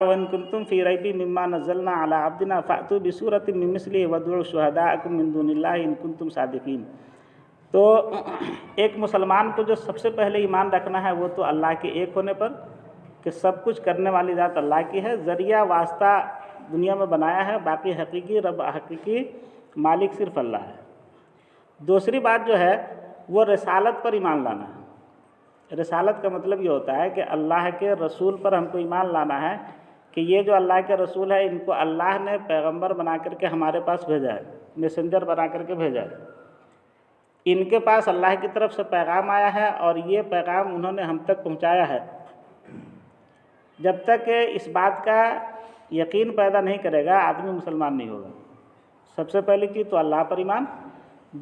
وَإِن كُنتُمْ فِي رَيْبٍ مِّمَّا نَزَّلْنَا عَلَىٰ عَبْدِنَا فَأْتُوا بِسُورَةٍ مِّن مِّثْلِهِ وَادْعُوا شُهَدَاءَكُم مِّن دُونِ اللَّهِ إِن كُنتُمْ صَادِقِينَ۔ تو ایک مسلمان کو جو سب سے پہلے ایمان رکھنا ہے وہ تو اللہ کے ایک ہونے پر، کہ سب کچھ کرنے والی ذات اللہ کی ہے، ذریعہ واسطہ دنیا میں بنایا ہے، باقی حقیقی رب حقیقی مالک صرف اللہ ہے۔ دوسری بات جو ہے وہ رسالت پر ایمان لانا ہے۔ رسالت کا مطلب یہ ہوتا ہے کہ اللہ کے رسول پر ہم کو ایمان لانا ہے کہ یہ جو اللہ کے رسول ہے ان کو اللہ نے پیغمبر بنا کر کے ہمارے پاس بھیجا ہے، میسنجر بنا کر کے بھیجا ہے۔ ان کے پاس اللہ کی طرف سے پیغام آیا ہے اور یہ پیغام انہوں نے ہم تک پہنچایا ہے۔ جب تک کہ اس بات کا یقین پیدا نہیں کرے گا آدمی مسلمان نہیں ہوگا۔ سب سے پہلی چیز تو اللہ پر ایمان،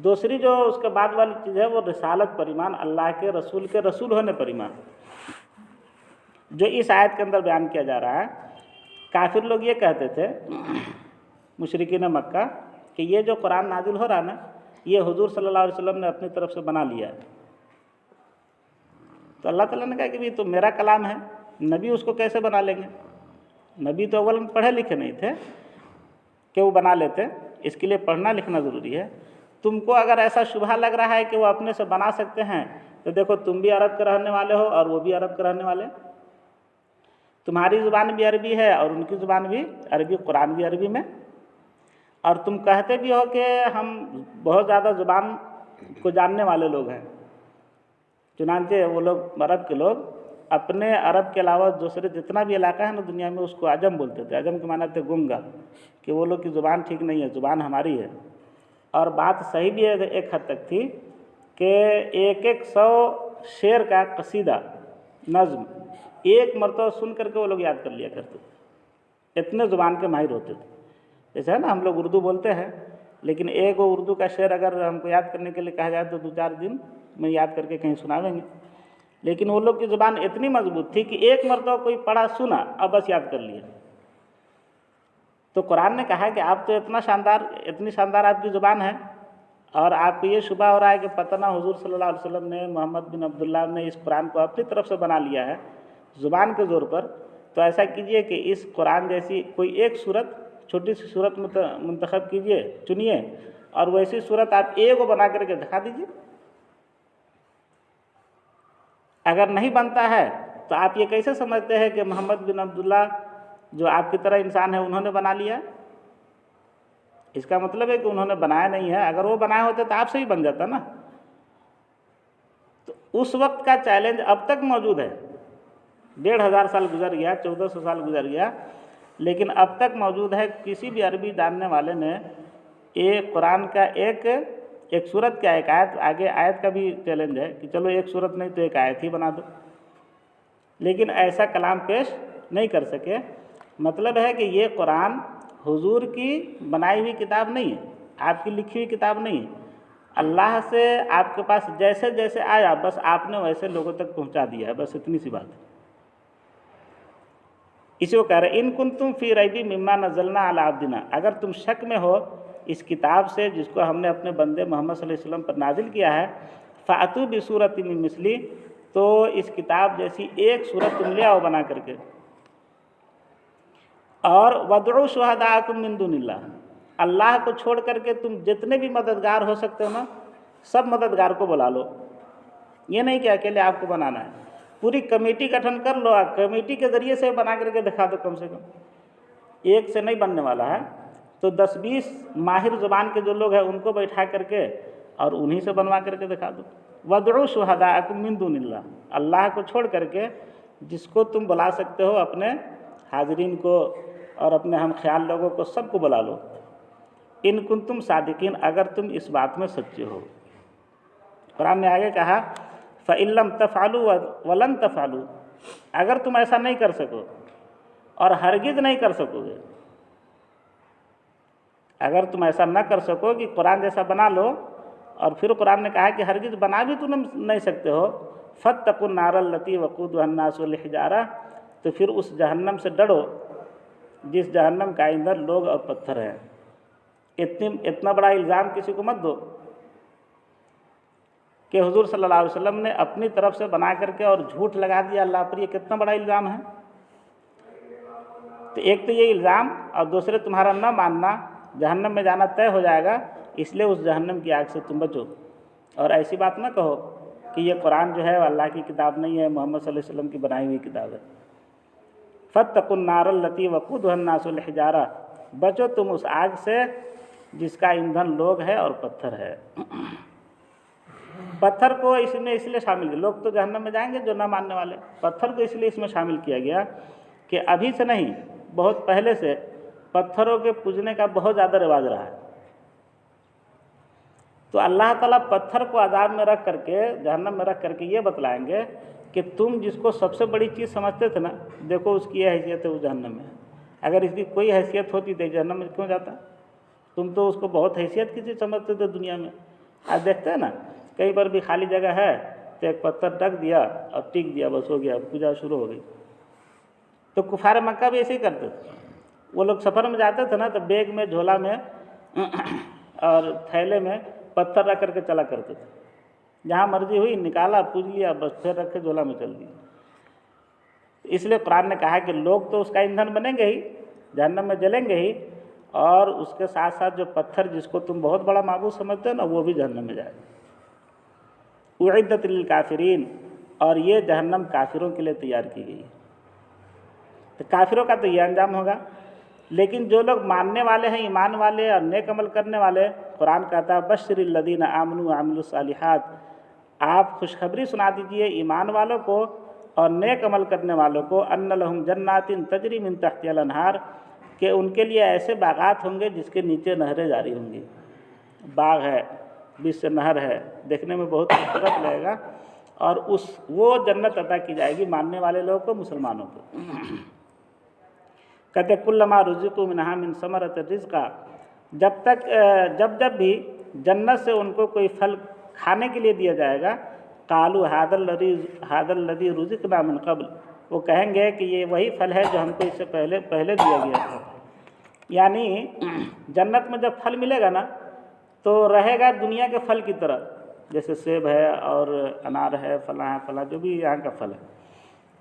دوسری جو اس کے بعد والی چیز ہے وہ رسالت پر ایمان، اللہ کے رسول ہونے پر ایمان، جو اس آیت کے اندر بیان کیا جا رہا ہے۔ کافر لوگ یہ کہتے تھے مشرکین مکہ کہ یہ جو قرآن نازل ہو رہا ہے نا یہ حضور صلی اللہ علیہ وسلم نے اپنی طرف سے بنا لیا ہے۔ تو اللہ تعالیٰ نے کہا کہ یہ تو میرا کلام ہے، نبی اس کو کیسے بنا لیں گے؟ نبی تو اول پڑھے لکھے نہیں تھے کہ وہ بنا لیتے، اس کے لیے پڑھنا لکھنا ضروری ہے۔ تم کو اگر ایسا شبہ لگ رہا ہے کہ وہ اپنے سے بنا سکتے ہیں تو دیکھو تم بھی عرب کے رہنے والے ہو اور وہ بھی عرب کے رہنے والے، تمہاری زبان بھی عربی ہے اور ان کی زبان بھی عربی، قرآن بھی عربی میں، اور تم کہتے بھی ہو کہ ہم بہت زیادہ زبان کو جاننے والے لوگ ہیں۔ چنانچہ وہ لوگ عرب کے لوگ اپنے عرب کے علاوہ دوسرے جتنا بھی علاقہ ہے نا دنیا میں اس کو عجم بولتے تھے۔ عجم کے معنی تھے گنگا، کہ وہ لوگ کی زبان ٹھیک نہیں ہے، زبان ہماری ہے۔ اور بات صحیح بھی ایک حد تک تھی کہ 100 شعر کا قصیدہ نظم ایک مرتبہ سن کر کے وہ لوگ یاد کر لیا کرتے تھے، اتنے زبان کے ماہر ہوتے تھے۔ جیسے ہے نا ہم لوگ اردو بولتے ہیں لیکن ایک وہ اردو کا شعر اگر ہم کو یاد کرنے کے لیے کہا جائے تو 2-4 دن میں یاد کر کے کہیں سناویں گے، لیکن وہ لوگ کی زبان اتنی مضبوط تھی کہ ایک مرتبہ کوئی پڑھا سنا اب بس یاد کر لیا۔ تو قرآن نے کہا کہ آپ تو اتنی شاندار آپ کی زبان ہے اور آپ کو یہ شبہ ہو رہا ہے کہ پتہ نہ حضور صلی اللہ علیہ وسلم نے، محمد بن عبداللہ نے اس قرآن کو اپنی طرف سے بنا لیا ہے زبان کے زور پر، تو ایسا کیجئے کہ اس قرآن جیسی کوئی ایک صورت، چھوٹی سی صورت منتخب کیجئے، چنیے، اور ویسی صورت آپ ایک کو بنا کر کے دکھا دیجئے۔ اگر نہیں بنتا ہے تو آپ یہ کیسے سمجھتے ہیں کہ محمد بن عبداللہ جو آپ کی طرح انسان ہے انہوں نے بنا لیا؟ اس کا مطلب ہے کہ انہوں نے بنایا نہیں ہے، اگر وہ بنائے ہوتے تو آپ سے ہی بن جاتا نا۔ تو اس وقت کا چیلنج اب تک موجود ہے، 1500 سال گزر گیا، 1400 سال گزر گیا، لیکن اب تک موجود ہے۔ کسی بھی عربی جاننے والے نے ایک قرآن کا ایک صورت کیا، ایک آیت، آگے آیت کا بھی چیلنج ہے کہ چلو ایک صورت نہیں تو ایک آیت ہی بنا دو، لیکن ایسا کلام پیش نہیں کر سکے۔ مطلب ہے کہ یہ قرآن حضور کی بنائی ہوئی کتاب نہیں ہے، آپ کی لکھی ہوئی کتاب نہیں ہے، اللہ سے آپ کے پاس جیسے جیسے آیا بس آپ نے ویسے لوگوں تک پہنچا دیا ہے، بس اتنی سی بات ہے۔ اسی کو کہہ رہے ان کنتم فی ریب مما نزلنا علی عبدنا، اگر تم شک میں ہو اس کتاب سے جس کو ہم نے اپنے بندے محمد صلی اللہ علیہ وسلم پر نازل کیا ہے، فأتوا بسورۃ من مثلی، تو اس کتاب جیسی ایک سورت تم لے آؤ بنا کر کے، اور وادعوا شہداءکم من دون اللہ، اللہ کو چھوڑ کر کے تم جتنے بھی مددگار ہو سکتے ہو نا سب مددگار کو بلا لو۔ یہ نہیں کہ اکیلے آپ کو بنانا ہے، پوری کمیٹی گٹھن کر لو، کمیٹی کے ذریعے سے بنا کر کے دکھا دو، کم سے کم ایک سے نہیں بننے والا ہے تو 10-20 ماہر زبان کے جو لوگ ہیں ان کو بیٹھا کر کے اور انہی سے بنوا کر کے دکھا دو۔ وادعوا شہداءکم من دون اللہ، اللہ کو چھوڑ کر کے جس کو تم بلا سکتے ہو اپنے حاضرین کو اور اپنے ہم خیال لوگوں کو سب کو بلا لو، ان کنتم صادقین، اگر تم اس بات میں سچے ہو۔ قرآن نے آگے کہا فَإِن لَّمْ تَفْعَلُوا وَلَن تَفْعَلُوا، اگر تم ایسا نہیں کر سکو اور ہرگز نہیں کر سکو گے، اگر تم ایسا نہ کر سکو کہ قرآن جیسا بنا لو، اور پھر قرآن نے کہا کہ ہرگز بنا بھی تم نہیں سکتے ہو، فَاتَّقُوا النَّارَ الَّتِي وَقُودُهَا النَّاسُ وَالْحِجَارَةُ، تو پھر اس جہنم سے ڈرو جس جہنم کا ایندھن لوگ اور پتھر ہیں۔ اتنا بڑا الزام کسی کو مت دو کہ حضور صلی اللہ علیہ وسلم نے اپنی طرف سے بنا کر کے اور جھوٹ لگا دیا اللہ پر، یہ کتنا بڑا الزام ہے۔ تو ایک تو یہ الزام، اور دوسرے تمہارا نہ ماننا، جہنم میں جانا طے ہو جائے گا، اس لیے اس جہنم کی آگ سے تم بچو۔ اور ایسی بات نہ کہو کہ یہ قرآن جو ہے اللہ کی کتاب نہیں ہے، محمد صلی اللہ علیہ وسلم کی بنائی ہوئی کتاب ہے۔ فاتقوا النار التی وقودها الناس والحجارہ، بچو تم اس آگ سے جس کا ایندھن لوگ ہے اور پتھر ہے۔ پتھر کو اس میں اس لیے شامل کیا، لوگ تو جہنم میں جائیں گے جو نہ ماننے والے، پتھر کو اس لیے اس میں شامل کیا گیا کہ ابھی سے نہیں، بہت پہلے سے پتھروں کے پوجنے کا بہت زیادہ رواج رہا ہے۔ تو اللہ تعالیٰ پتھر کو عذاب میں رکھ کر کے، جہنم میں رکھ کر کے یہ بتلائیں گے کہ تم جس کو سب سے بڑی چیز سمجھتے تھے نا، دیکھو اس کی یہ حیثیت ہے، وہ جہنم میں ہے۔ اگر اس کی کوئی حیثیت ہوتی تو جہنم میں کیوں جاتا؟ تم تو اس کو بہت حیثیت کی چیز سمجھتے تھے دنیا میں۔ آج دیکھتے ہیں نا، کئی بار بھی خالی جگہ ہے تو ایک پتھر ڈک دیا اور ٹک دیا، بس ہو گیا، پوجا شروع ہو گئی۔ تو کفار مکہ بھی ایسے ہی کرتے تھے۔ وہ لوگ سفر میں جاتے تھے نا تو بیگ میں، جھولا میں اور تھیلے میں پتھر رکھ کر کے چلا کرتے تھے، جہاں مرضی ہوئی نکالا، پوج لیا، بس پھر رکھ کے جھولا میں چل دیا۔ اس لیے قرآن نے کہا کہ لوگ تو اس کا ایندھن بنیں گے ہی، جہنم میں جلیں گے ہی، اور اس کے ساتھ ساتھ جو پتھر جس کو تم بہت بڑا معبود سمجھتے ہو نا، وہ بھی جہنم میں جائے گا۔ اعدت للکافرین، اور یہ جہنم کافروں کے لیے تیار کی گئی ہے۔ تو کافروں کا تو یہ انجام ہوگا۔ لیکن جو لوگ ماننے والے ہیں، ایمان والے اور نیک عمل کرنے والے، قرآن کہتا ہے بشر الذین آمنوا وعملوا الصالحات، آپ خوشخبری سنا دیجئے ایمان والوں کو اور نیک عمل کرنے والوں کو، ان لہم جنات تجری من تحتها الانہار، کہ ان کے لیے ایسے باغات ہوں گے جس کے نیچے نہریں جاری ہوں گی۔ باغ ہے، بیچ سے نہر ہے، دیکھنے میں بہت خوبصورت لگے گا، اور وہ جنت عطا کی جائے گی ماننے والے لوگوں کو، مسلمانوں کو۔ کہتے کلما رزقوا منہا من ثمرۃ رزقا، جب بھی جنت سے ان کو کوئی پھل کھانے کے لیے دیا جائے گا، قالوا ھذا الذی رزقنا من قبل، وہ کہیں گے کہ یہ وہی پھل ہے جو ہم کو اس سے پہلے دیا گیا تھا۔ یعنی جنت میں جب پھل ملے گا نا تو رہے گا دنیا کے پھل کی طرح، جیسے سیب ہے اور انار ہے، فلاں ہے، فلاں جو بھی یہاں کا پھل ہے۔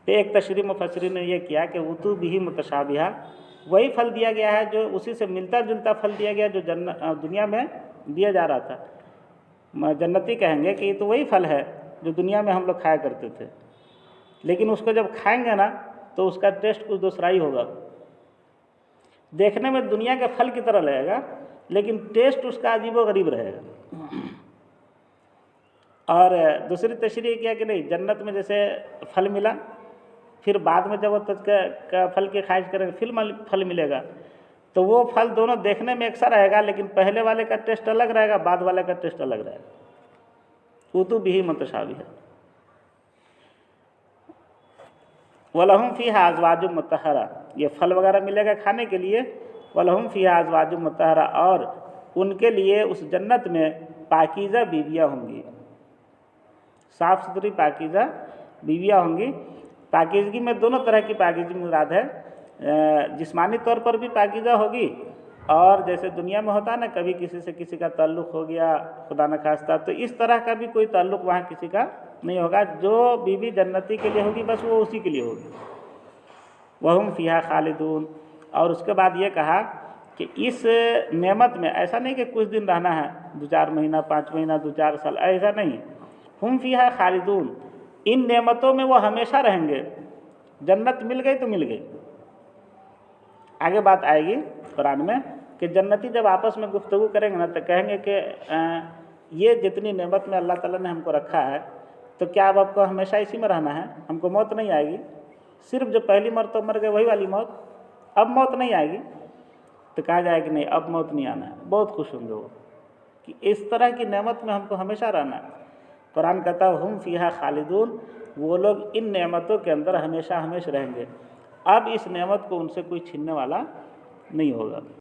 تو ایک تشریح مفسرین نے یہ کیا کہ اتوا بہ متشابہا، وہی پھل دیا گیا ہے جو اسی سے ملتا جلتا پھل دیا گیا جو دنیا میں دیا جا رہا تھا۔ جنتی کہیں گے کہ یہ تو وہی پھل ہے جو دنیا میں ہم لوگ کھایا کرتے تھے، لیکن اس کو جب کھائیں گے نا تو اس کا ٹیسٹ کچھ دوسرا ہی ہوگا۔ دیکھنے میں دنیا کے پھل کی طرح لگے گا، لیکن ٹیسٹ اس کا عجیب و غریب رہے گا۔ اور دوسری تشریح کیا کہ نہیں، جنت میں جیسے پھل ملا، پھر بعد میں جب وہ پھل کی خواہش کریں گے پھر پھل ملے گا، تو وہ پھل دونوں دیکھنے میں ایک سا رہے گا، لیکن پہلے والے کا ٹیسٹ الگ رہے گا، بعد والے کا ٹیسٹ الگ رہے گا۔ اتوا بہ متشابہا وَلَهُمْ فِيهَا أَزْوَاجٌ مُطَهَّرَةٌ، یہ پھل وغیرہ ملے گا کھانے کے لیے۔ وَلَهُمْ فِيهَا أَزْوَاجٌ مُطَهَّرَةٌ، اور ان کے لیے اس جنت میں پاکیزہ بیویاں ہوں گی، صاف ستھری پاکیزہ بیویاں ہوں گی۔ پاکیزگی میں دونوں طرح کی پاکیزگی مراد ہے، جسمانی طور پر بھی پاکیزہ ہوگی، اور جیسے دنیا میں ہوتا ہے نا کبھی کسی سے کسی کا تعلق ہو گیا خدا نخواستہ، تو اس طرح کا بھی کوئی تعلق وہاں کسی کا نہیں ہوگا۔ جو بیوی جنتی کے لیے ہوگی بس وہ اسی کے لیے ہوگی۔ وَهُمْ فِيهَا خَالِدُونَ، اور اس کے بعد یہ کہا کہ اس نعمت میں ایسا نہیں کہ کچھ دن رہنا ہے، 2-4 مہینہ، 5 مہینہ، 2-4 سال، ایسا نہیں۔ ہم فیہا خالدون، ان نعمتوں میں وہ ہمیشہ رہیں گے۔ جنت مل گئی تو مل گئی۔ آگے بات آئے گی قرآن میں کہ جنتی جب آپس میں گفتگو کریں گے نا تو کہیں گے کہ یہ جتنی نعمت میں اللہ تعالیٰ نے ہم کو رکھا ہے تو کیا اب آپ کو ہمیشہ اسی میں رہنا ہے؟ ہم کو موت نہیں آئے گی؟ صرف جو پہلی مرتبہ مر گئے وہی والی موت، اب موت نہیں آئے گی؟ تو کہا جائے کہ نہیں، اب موت نہیں آنا ہے۔ بہت خوش ہوں گے وہ کہ اس طرح کی نعمت میں ہم کو ہمیشہ رہنا ہے۔ قرآن کہتا ہے ہم فیہا خالدون، وہ لوگ ان نعمتوں کے اندر ہمیشہ ہمیشہ رہیں گے، اب اس نعمت کو ان سے کوئی چھیننے والا نہیں ہوگا۔